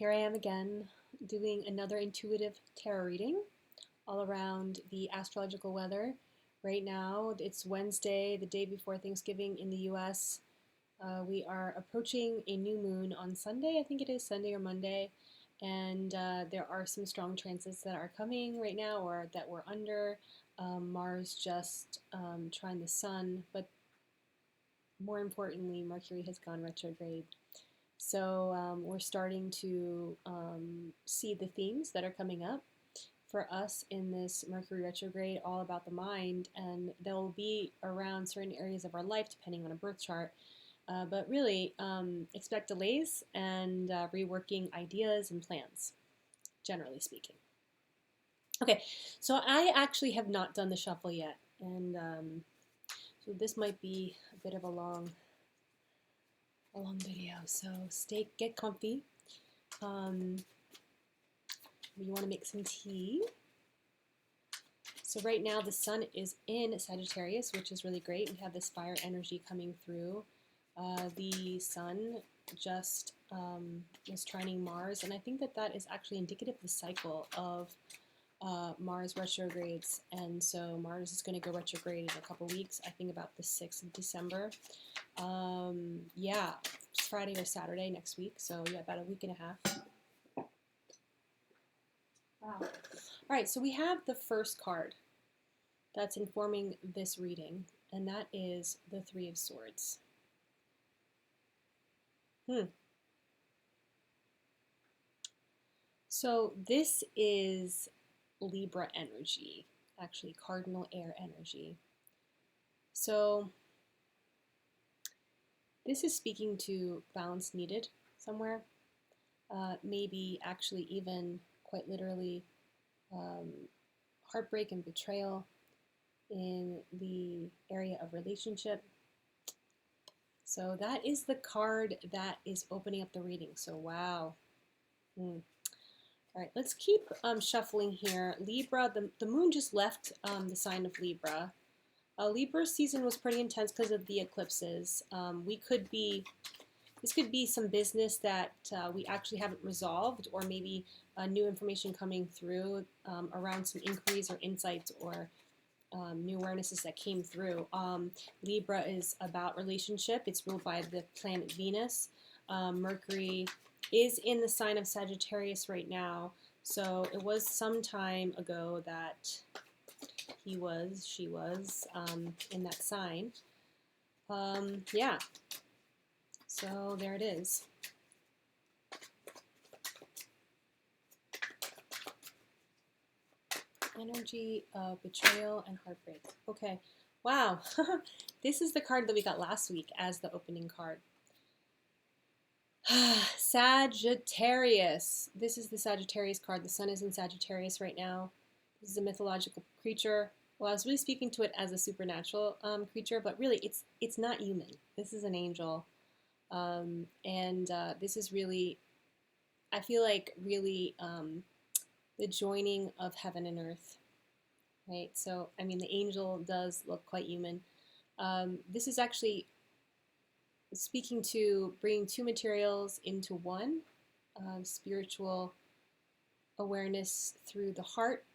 Here I am again doing another intuitive tarot reading all around the astrological weather. Right now, it's Wednesday, the day before Thanksgiving in the US. We are approaching a new moon on Sunday. I think it is Sunday or Monday. And there are some strong transits that are coming right now or that we're under. Mars just trine the sun, but more importantly, Mercury has gone retrograde. So we're starting to see the themes that are coming up for us in this Mercury retrograde, all about the mind, and they'll be around certain areas of our life depending on a birth chart. But really, expect delays and reworking ideas and plans, generally speaking. Okay, so I actually have not done the shuffle yet, and so this might be a bit of a long video, so get comfy. You want to make some tea. So right now the sun is in Sagittarius, which is really great. We have this fire energy coming through. The sun just was trining Mars, and I think that is actually indicative of the cycle of Mars retrogrades, and so Mars is going to go retrograde in a couple weeks. I think about the 6th of December. Yeah, it's Friday or Saturday next week, so yeah, about a week and a half. Wow. All right, so we have the first card that's informing this reading, and that is the Three of Swords. So this is Libra energy, actually cardinal air energy. So this is speaking to balance needed somewhere, maybe actually even quite literally heartbreak and betrayal in the area of relationship. So that is the card that is opening up the reading. So wow. All right, let's keep shuffling here. Libra, the moon just left the sign of Libra. Libra's season was pretty intense because of the eclipses. This could be some business that we actually haven't resolved, or maybe new information coming through around some inquiries or insights or new awarenesses that came through. Libra is about relationship. It's ruled by the planet Venus. Mercury is in the sign of Sagittarius right now. So it was some time ago that she was in that sign. Yeah. So there it is. Energy of betrayal and heartbreak. Okay. Wow. This is the card that we got last week as the opening card. Sagittarius. This is the Sagittarius card. The sun is in Sagittarius right now. This is a mythological creature. Well, I was really speaking to it as a supernatural creature, but really it's not human. This is an angel. This is really, I feel like really the joining of heaven and earth, right? So, I mean, the angel does look quite human. This is actually speaking to bringing two materials into one, spiritual awareness through the heart.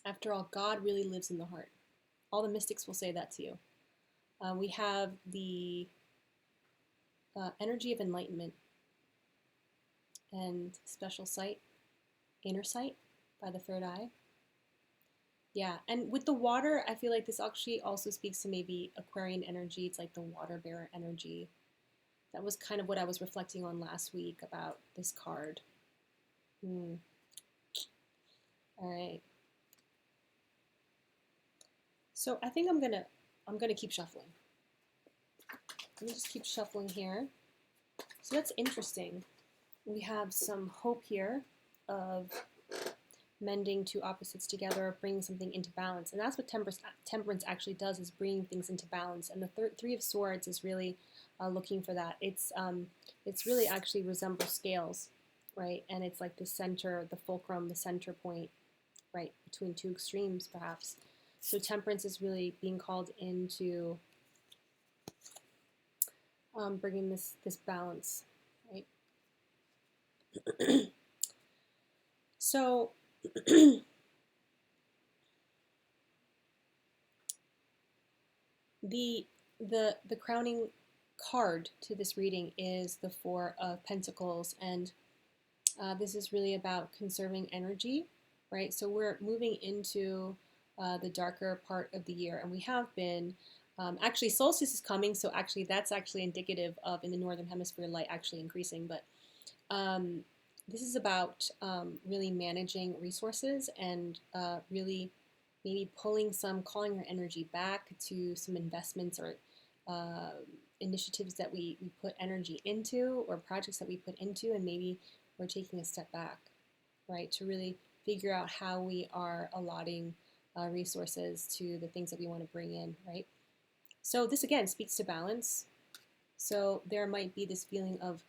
After all, God really lives in the heart. All the mystics will say that to you. We have the energy of enlightenment and special sight, inner sight by the third eye. Yeah, and with the water, I feel like this actually also speaks to maybe Aquarian energy. It's like the water bearer energy. That was kind of what I was reflecting on last week about this card. All right. So I think I'm gonna keep shuffling. Let me just keep shuffling here. So that's interesting. We have some hope here of mending two opposites together, bringing something into balance. And that's what temperance actually does, is bringing things into balance. And the Three of Swords is really looking for that. It's really actually resembles scales, right? And it's like the center, the fulcrum, the center point, right, between two extremes, perhaps. So temperance is really being called into bringing this balance, right? So the the crowning card to this reading is the Four of Pentacles, and this is really about conserving energy, right? So we're moving into the darker part of the year, and we have been. Actually, solstice is coming, so actually that's actually indicative of in the northern hemisphere light actually increasing. But this is about really managing resources and really maybe calling your energy back to some investments or uh, initiatives that we put energy into or projects that we put into, and maybe we're taking a step back, right, to really figure out how we are allotting resources to the things that we want to bring in, right? So this again speaks to balance. So there might be this feeling of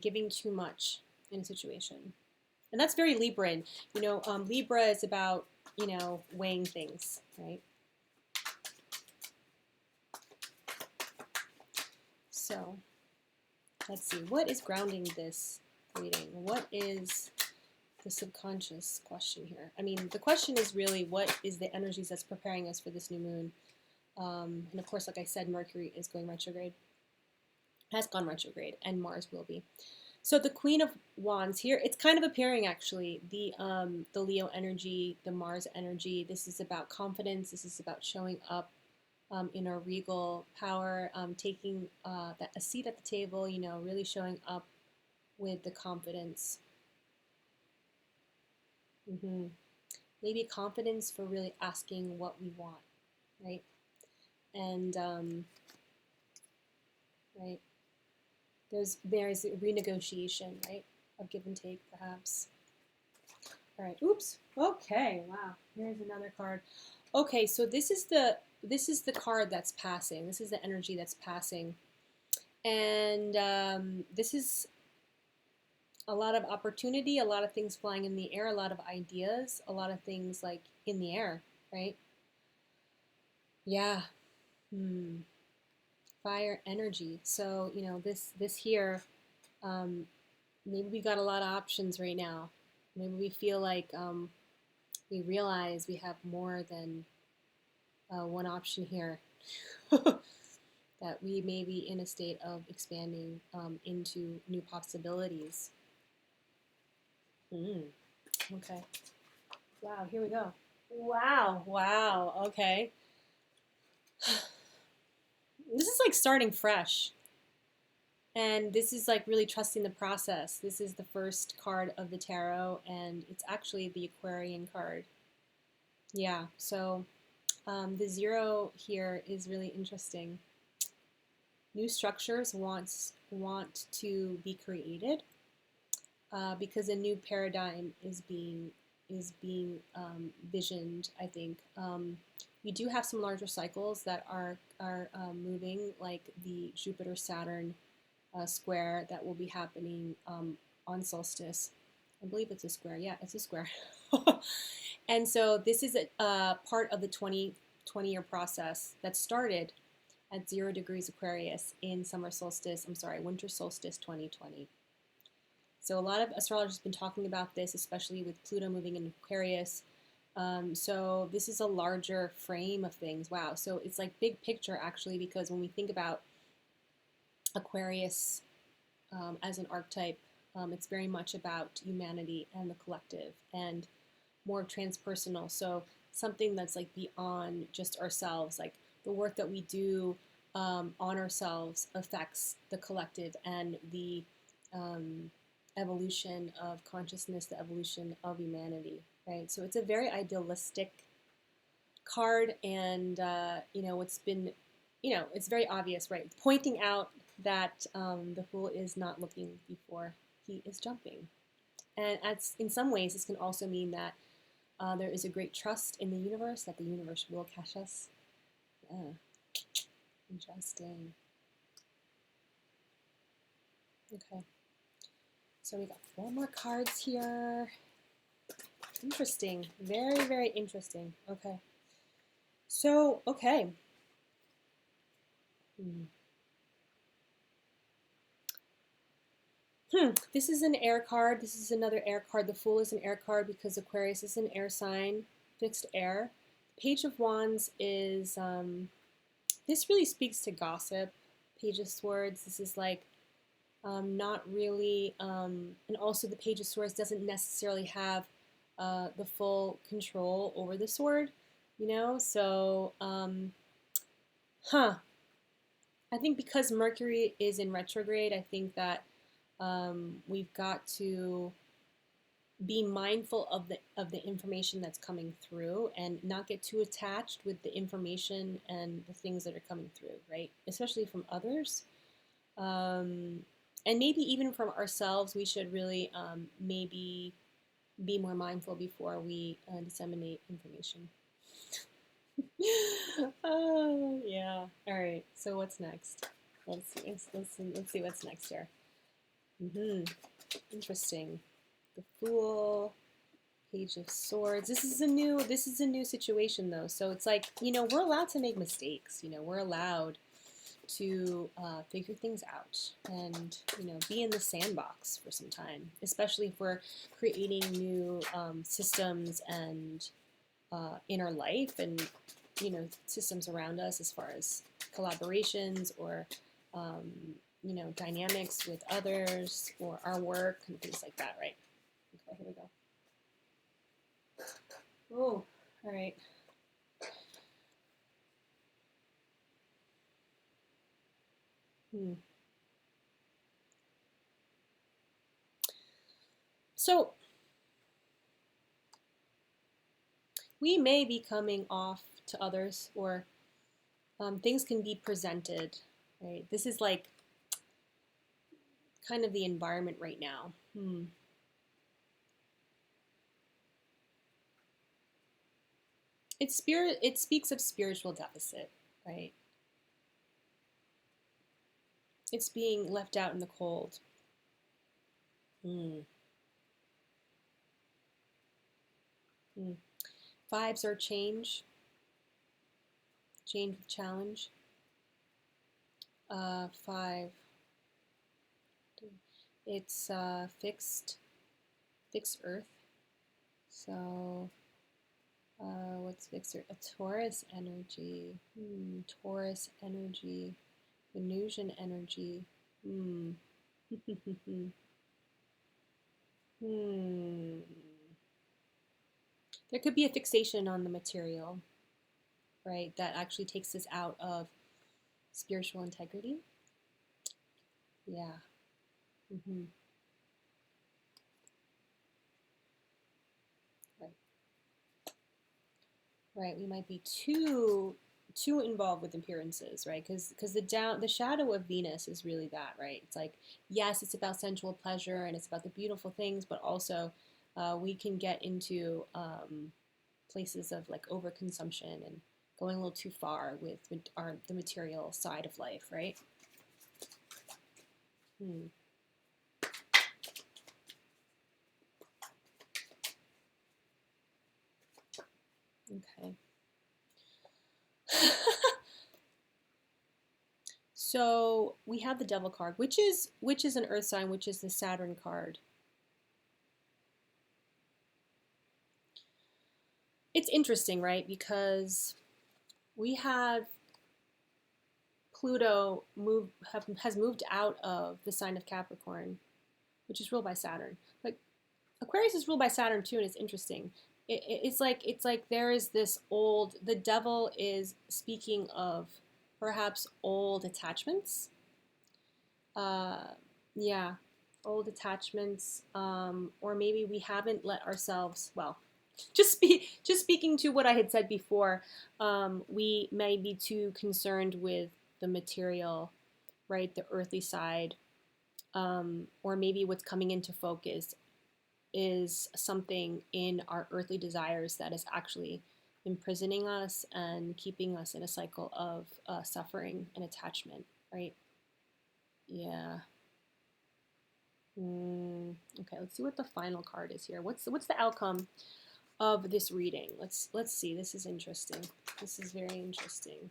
giving too much in a situation. And that's very Libran. Libra is about, weighing things, right? So let's see. What is grounding this reading? What is the subconscious question here? I mean, the question is really what is the energies that's preparing us for this new moon? And of course, like I said, Mercury is going retrograde, has gone retrograde, and Mars will be. So the Queen of Wands here, it's kind of appearing actually, the Leo energy, the Mars energy. This is about confidence. This is about showing up in our regal power, taking a seat at the table, really showing up with the confidence. Maybe confidence for really asking what we want, right? And, right, there's a renegotiation, right, of give and take, perhaps. All right. Oops. Okay. Wow. Here's another card. Okay. So this is the card that's passing. This is the energy that's passing, and this is a lot of opportunity, a lot of things flying in the air, a lot of ideas, a lot of things like in the air, right? Yeah. Fire energy. So this here. Maybe we got a lot of options right now. Maybe we feel like we realize we have more than one option here. That we may be in a state of expanding into new possibilities. Okay. Wow, here we go. Wow, okay. This is like starting fresh. And this is like really trusting the process. This is the first card of the tarot, and it's actually the Aquarian card. Yeah, so the 0 here is really interesting. New structures want to be created because a new paradigm is being visioned. I think we do have some larger cycles that are moving, like the Jupiter-Saturn square that will be happening on solstice. I believe it's a square. Yeah, it's a square. And so this is a part of the 20-year process that started at 0 degrees Aquarius in winter solstice 2020. So a lot of astrologers have been talking about this, especially with Pluto moving in Aquarius. So this is a larger frame of things. Wow. So it's like big picture actually, because when we think about Aquarius as an archetype, it's very much about humanity and the collective and more transpersonal. So something that's like beyond just ourselves, like the work that we do on ourselves affects the collective and the evolution of consciousness, the evolution of humanity, right? So it's a very idealistic card, and it's been, it's very obvious, right? Pointing out that the fool is not looking before he is jumping. And in some ways, this can also mean that there is a great trust in the universe, that the universe will catch us. Yeah. Interesting. Okay. So we got 4 more cards here. Interesting. Very, very interesting. Okay. So, okay. This is an air card. This is another air card. The Fool is an air card because Aquarius is an air sign, fixed air. Page of Wands is, this really speaks to gossip. Page of Swords, this is like not really, and also the Page of Swords doesn't necessarily have the full control over the sword, you know? So, I think because Mercury is in retrograde, I think that we've got to be mindful of the information that's coming through and not get too attached with the information and the things that are coming through, right? Especially from others. And maybe even from ourselves, we should really maybe be more mindful before we disseminate information. Oh, yeah. All right. So what's next? Let's see what's next here. Interesting. The Fool, Page of Swords. This is a new situation though. So it's like, you know, we're allowed to make mistakes. You know, we're allowed to figure things out and, you know, be in the sandbox for some time, especially if we're creating new systems and in our life and, you know, systems around us as far as collaborations or, you know, dynamics with others or our work and things like that, right? Okay, here we go. Oh, all right. So we may be coming off to others, or things can be presented, right? This is like kind of the environment right now. It speaks of spiritual deficit, right? It's being left out in the cold. Vibes are change with challenge. 5. It's fixed earth. So what's fixed earth? A Taurus energy. Taurus energy. Venusian energy. There could be a fixation on the material, right? That actually takes us out of spiritual integrity. Yeah. Right. Right. We might be too involved with appearances, right? Because the shadow of Venus is really that, right? It's like, yes, it's about sensual pleasure and it's about the beautiful things, but also we can get into places of like overconsumption and going a little too far with the material side of life, right? Okay. So we have the Devil card, which is an Earth sign, which is the Saturn card. It's interesting, right? Because we have Pluto has moved out of the sign of Capricorn, which is ruled by Saturn. Like Aquarius is ruled by Saturn too, and it's interesting. It's like there is this the Devil is speaking of perhaps old attachments. Yeah, old attachments, or maybe we haven't let ourselves. Well, just speaking to what I had said before, we may be too concerned with the material, right, the earthly side, or maybe what's coming into focus is something in our earthly desires that is actually imprisoning us and keeping us in a cycle of suffering and attachment, right? Yeah. Okay, let's see what the final card is here. What's the outcome of this reading? Let's see. This is interesting. This is very interesting.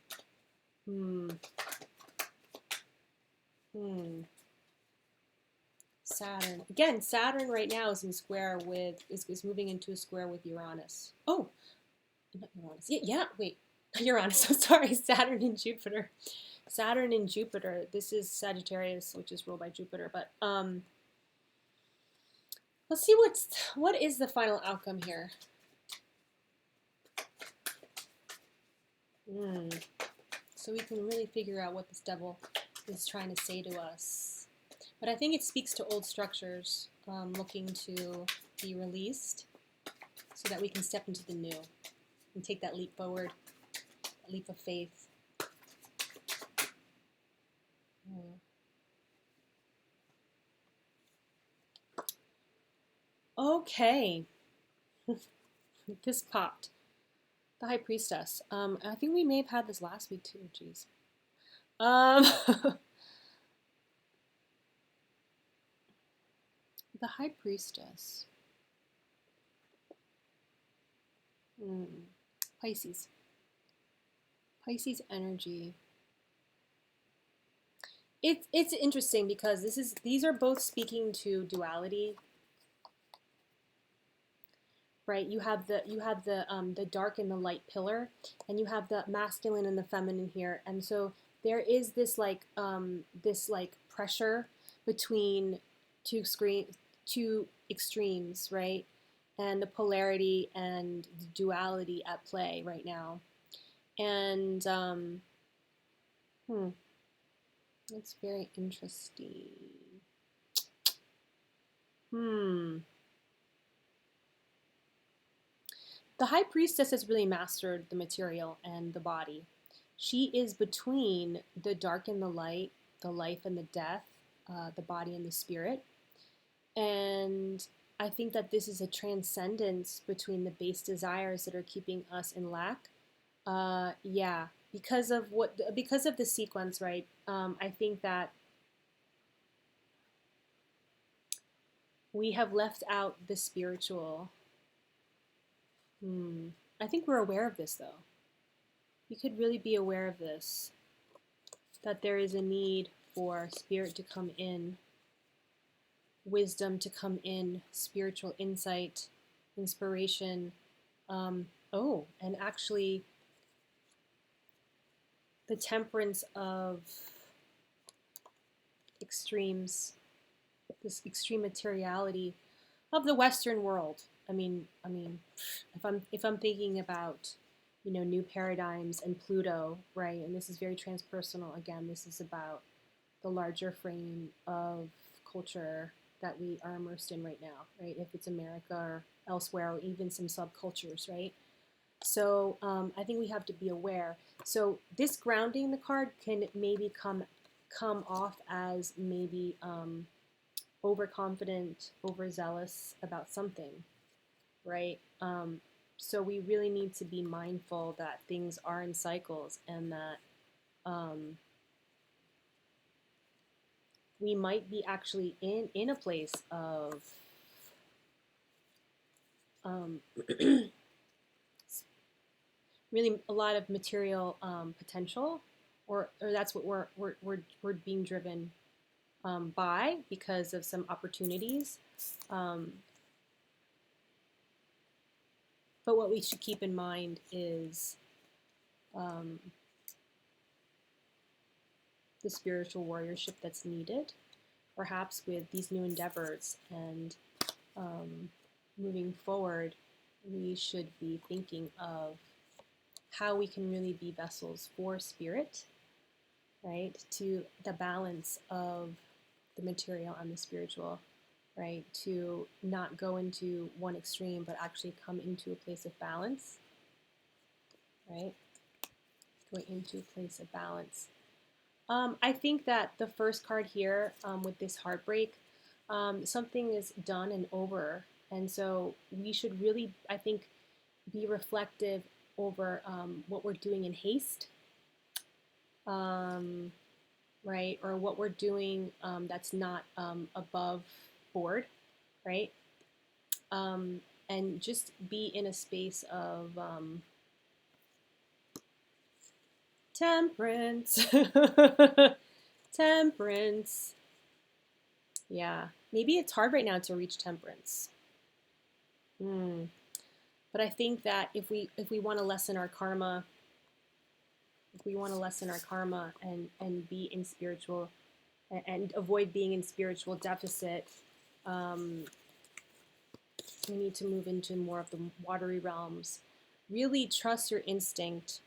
Saturn. Again, Saturn right now is in square with, is moving into a square with Uranus. Oh, not Uranus. Yeah, wait. Uranus, I'm sorry. Saturn and Jupiter. Saturn and Jupiter. This is Sagittarius, which is ruled by Jupiter. But let's see what is the final outcome here. So we can really figure out what this devil is trying to say to us. But I think it speaks to old structures looking to be released so that we can step into the new and take that leap forward, a leap of faith. Okay. This popped. The High Priestess. I think we may have had this last week too. Jeez. The High Priestess. Pisces. Pisces energy. It's interesting because these are both speaking to duality. Right, you have the dark and the light pillar, and you have the masculine and the feminine here, and so there is this pressure between two extremes, right, and the polarity and the duality at play right now, and that's very interesting. The High Priestess has really mastered the material and the body. She is between the dark and the light, the life and the death, the body and the spirit. And I think that this is a transcendence between the base desires that are keeping us in lack. Because of the sequence, right? I think that we have left out the spiritual. I think we're aware of this, though. You could really be aware of this, that there is a need for spirit to come in, wisdom to come in, spiritual insight, inspiration. And actually, the temperance of extremes, this extreme materiality of the Western world. I mean, if I'm thinking about, new paradigms and Pluto, right? And this is very transpersonal. Again, this is about the larger frame of culture that we are immersed in right now, right? If it's America or elsewhere, or even some subcultures, right? So I think we have to be aware. So this grounding the card can maybe come off as maybe overconfident, overzealous about something, right? So we really need to be mindful that things are in cycles, and that we might be actually in a place of really a lot of material potential, or that's what we're being driven by because of some opportunities. But what we should keep in mind is the spiritual warriorship that's needed, perhaps with these new endeavors. And moving forward, we should be thinking of how we can really be vessels for spirit, right? To the balance of the material and the spiritual, right? To not go into one extreme, but actually come into a place of balance, right? Going into a place of balance. I think that the first card here with this heartbreak, something is done and over. And so we should really, I think, be reflective over what we're doing in haste, right? Or what we're doing that's not above board, right? And just be in a space of temperance. Temperance. Yeah. Maybe it's hard right now to reach temperance. Hmm. But I think that if we want to lessen our karma, if we want to lessen our karma and be in spiritual and avoid being in spiritual deficit, um, we need to move into more of the watery realms. Really trust your instinct,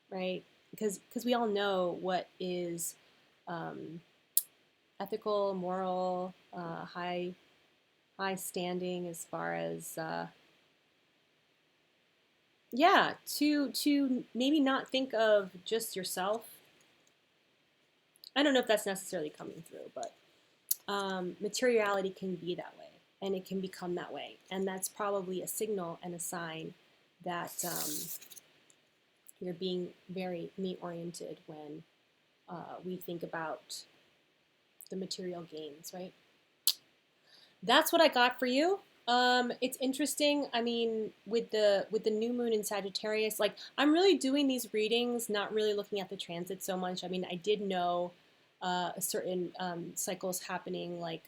right? Because we all know what is um, ethical, moral, high standing as far as yeah, to maybe not think of just yourself. I don't know if that's necessarily coming through, but materiality can be that way, and it can become that way, and that's probably a signal and a sign that you're being very me oriented when we think about the material gains, right? That's what I got for you. It's interesting. I mean, with the new moon in Sagittarius, like I'm really doing these readings, not really looking at the transit so much. I mean, I did know a certain cycles happening, like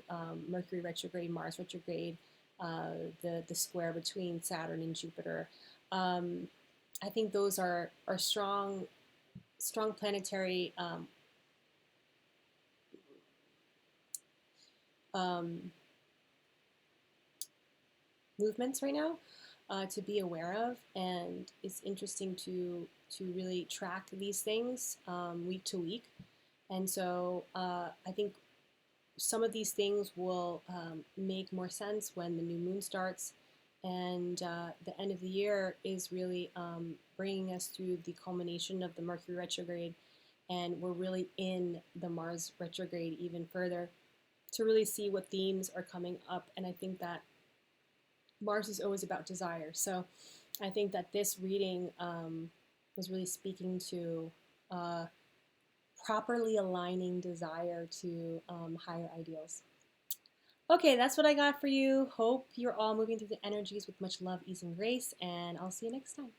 Mercury retrograde, Mars retrograde, the square between Saturn and Jupiter. Um, I think those are strong planetary um, movements right now to be aware of, and it's interesting to really track these things week to week. And so I think some of these things will make more sense when the new moon starts, and the end of the year is really bringing us through the culmination of the Mercury retrograde, and we're really in the Mars retrograde even further to really see what themes are coming up. And I think that Mars is always about desire. So I think that this reading was really speaking to uh, properly aligning desire to higher ideals. Okay, that's what I got for you. Hope you're all moving through the energies with much love, ease, and grace, and I'll see you next time.